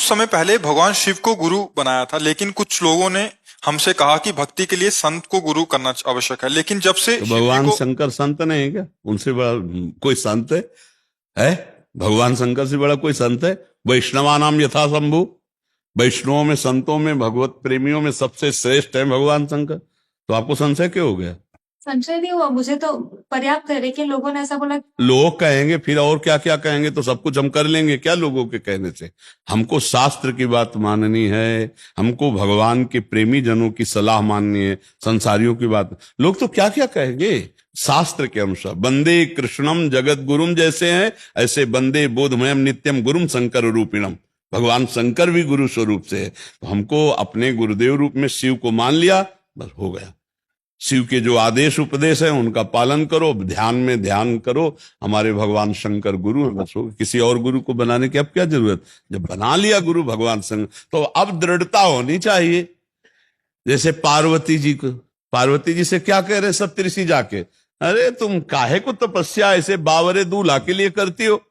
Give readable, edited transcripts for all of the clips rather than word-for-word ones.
समय पहले भगवान शिव को गुरु बनाया था, लेकिन कुछ लोगों ने हमसे कहा कि भक्ति के लिए संत को गुरु करना आवश्यक है। लेकिन जब से तो शिव जी भगवान को शंकर संत नहीं है क्या? उनसे बड़ा कोई संत है? भगवान शंकर से बड़ा कोई संत है? वैष्णवानाम यथा शंभु, वैष्णवों में, संतों में, भगवत प्रेमियों में सबसे श्रेष्ठ है भगवान शंकर। तो आपको संशय क्यों हो गया? संशय नहीं हुआ, मुझे तो पर्याप्त है, लेकिन लोगों ने ऐसा बोला। लोग कहेंगे फिर और क्या क्या कहेंगे, तो सब कुछ हम कर लेंगे क्या लोगों के कहने से? हमको शास्त्र की बात माननी है, हमको भगवान के प्रेमी जनों की सलाह माननी है, संसारियों की बात। लोग तो क्या क्या कहेंगे? शास्त्र के अनुसार वंदे कृष्णम जगत गुरुम जैसे हैं, ऐसे वंदे बोधमयम नित्यम गुरुम शंकर रूपिणम। भगवान शंकर भी गुरु स्वरूप से है। तो हमको अपने गुरुदेव रूप में शिव को मान लिया, बस हो गया। शिव के जो आदेश उपदेश है उनका पालन करो, ध्यान में ध्यान करो। हमारे भगवान शंकर गुरु है, बस हो। किसी और गुरु को बनाने की अब क्या जरूरत? जब बना लिया गुरु भगवान शंकर, तो अब दृढ़ता होनी चाहिए। जैसे पार्वती जी को, पार्वती जी से क्या कह रहे सप्तऋषि जाके, अरे तुम काहे को तपस्या ऐसे बावरे दूल्हा के लिए करती हो?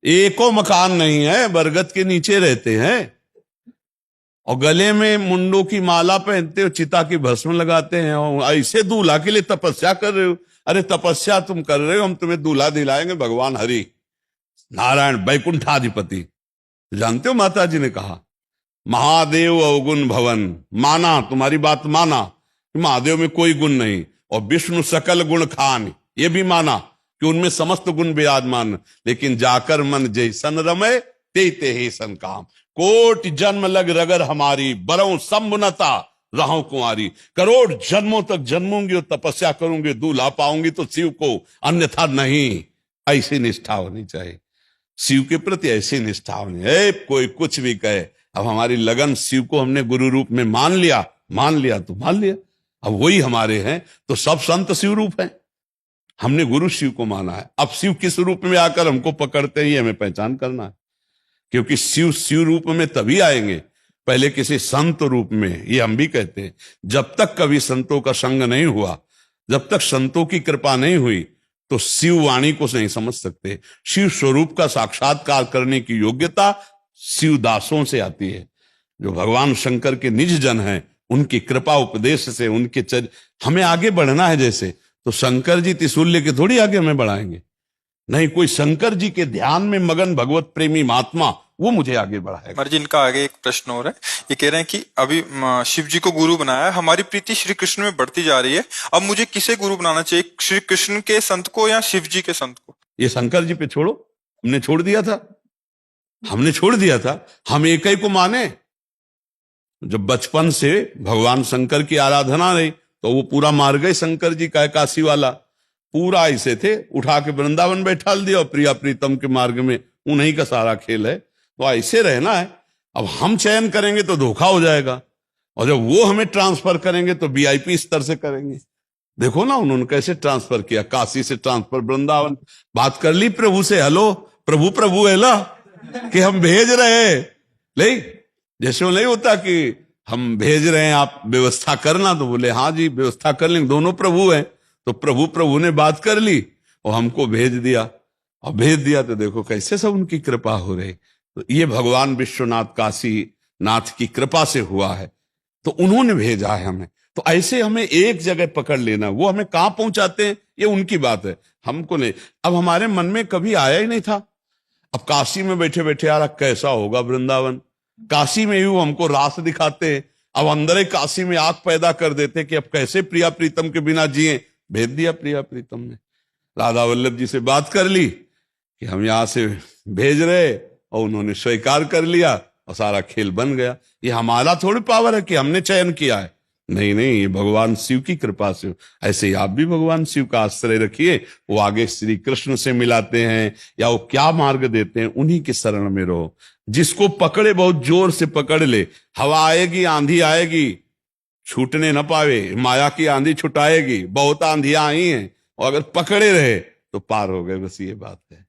एको मकान नहीं है, बरगद के नीचे रहते हैं और गले में मुंडों की माला पहनते हो, चिता की भस्म लगाते हैं और ऐसे दूल्हा के लिए तपस्या कर रहे हो। अरे तपस्या तुम कर रहे हो, हम तुम्हें दूल्हा दिलाएंगे भगवान हरि नारायण वैकुंठाधिपति। जानते हो माता जी ने कहा, महादेव अवगुण भवन, माना तुम्हारी बात माना कि महादेव में कोई गुण नहीं, और विष्णु सकल गुण खान, ये भी माना कि उनमें समस्त गुण विराजमान, लेकिन जाकर मन जैसन रमे ते ही सन काम। कोट जन्म लग रगर हमारी, बरऊं संबुनता रहूं कुंवारी। करोड़ जन्मों तक जन्मूंगी और तपस्या करूंगी, दूल्हा पाऊंगी तो शिव को, अन्यथा नहीं। ऐसी निष्ठा होनी चाहिए शिव के प्रति, ऐसी निष्ठा होनी है। कोई कुछ भी कहे, अब हमारी लगन शिव को हमने गुरु रूप में मान लिया, मान लिया तो मान लिया, अब वही हमारे हैं। तो सब संत शिव रूप हैं, हमने गुरु शिव को माना है। अब शिव किस रूप में आकर हमको पकड़ते हैं, हमें पहचान करना है। क्योंकि शिव शिव रूप में तभी आएंगे, पहले किसी संत रूप में। ये हम भी कहते हैं, जब तक कभी संतों का संग नहीं हुआ, जब तक संतों की कृपा नहीं हुई, तो शिव वाणी को नहीं समझ सकते। शिव स्वरूप का साक्षात्कार करने की योग्यता शिव दासों से आती है। जो भगवान शंकर के निज जन हैं, उनकी कृपा उपदेश से, उनके हमें आगे बढ़ना है। जैसे तो शंकर जी त्रिशूल लेके थोड़ी आगे हमें बढ़ाएंगे, नहीं। कोई शंकर जी के ध्यान में मगन भगवत प्रेमी महात्मा, वो मुझे आगे बढ़ाएगा। महाराज, इनका आगे एक प्रश्न हो रहा है। ये कह रहे हैं कि अभी शिव जी को गुरु बनाया, हमारी प्रीति श्री कृष्ण में बढ़ती जा रही है, अब मुझे किसे गुरु बनाना चाहिए, श्री कृष्ण के संत को या शिव जी के संत को? ये शंकर जी पे छोड़ो, हमने छोड़ दिया था, हमने छोड़ दिया था। हम एक ही को माने। जब बचपन से भगवान शंकर की आराधना रही, तो वो पूरा मार गए शंकर जी का, काशी वाला पूरा ऐसे थे, उठा के वृंदावन बैठा दिया और प्रिया प्रीतम के मार्ग में, उन्हीं का सारा खेल है। तो ऐसे रहना है। अब हम चयन करेंगे तो धोखा हो जाएगा, और जब वो हमें ट्रांसफर करेंगे तो वीआईपी स्तर से करेंगे। देखो ना उन्होंने कैसे ट्रांसफर किया, काशी से ट्रांसफर वृंदावन। बात कर ली प्रभु से, हेलो प्रभु प्रभु है ला कि हम भेज रहे हैं, ले जैसे वो नहीं होता कि हम भेज रहे हैं, आप व्यवस्था करना। तो बोले हाँ जी व्यवस्था कर लेंगे, दोनों प्रभु हैं। तो प्रभु प्रभु ने बात कर ली और हमको भेज दिया, और भेज दिया तो देखो कैसे सब उनकी कृपा हो रही। तो ये भगवान विश्वनाथ काशी नाथ की कृपा से हुआ है, तो उन्होंने भेजा है हमें। तो ऐसे हमें एक जगह पकड़ लेना, वो हमें कहां पहुंचाते हैं ये उनकी बात है, हमको नहीं। अब हमारे मन में कभी आया ही नहीं था। अब काशी में बैठे बैठे यार कैसा होगा वृंदावन, काशी में ही हमको रास दिखाते हैं। अब अंदर ही काशी में आग पैदा कर देते कि अब कैसे प्रिया प्रीतम के बिना जिए। भेज दिया प्रिया प्रीतम ने, राधा वल्लभ जी से बात कर ली कि हम यहां से भेज रहे, और उन्होंने स्वीकार कर लिया और सारा खेल बन गया। ये हमारा थोड़ी पावर है कि हमने चयन किया है, नहीं नहीं, ये भगवान शिव की कृपा से। ऐसे ही आप भी भगवान शिव का आश्रय रखिए, वो आगे श्री कृष्ण से मिलाते हैं या वो क्या मार्ग देते हैं, उन्हीं के शरण में रहो। जिसको पकड़े बहुत जोर से पकड़ ले, हवा आएगी आंधी आएगी छूटने न पावे, माया की आंधी छुटाएगी। बहुत आंधियां आई हैं और अगर पकड़े रहे तो पार हो गए, बस ये बात है।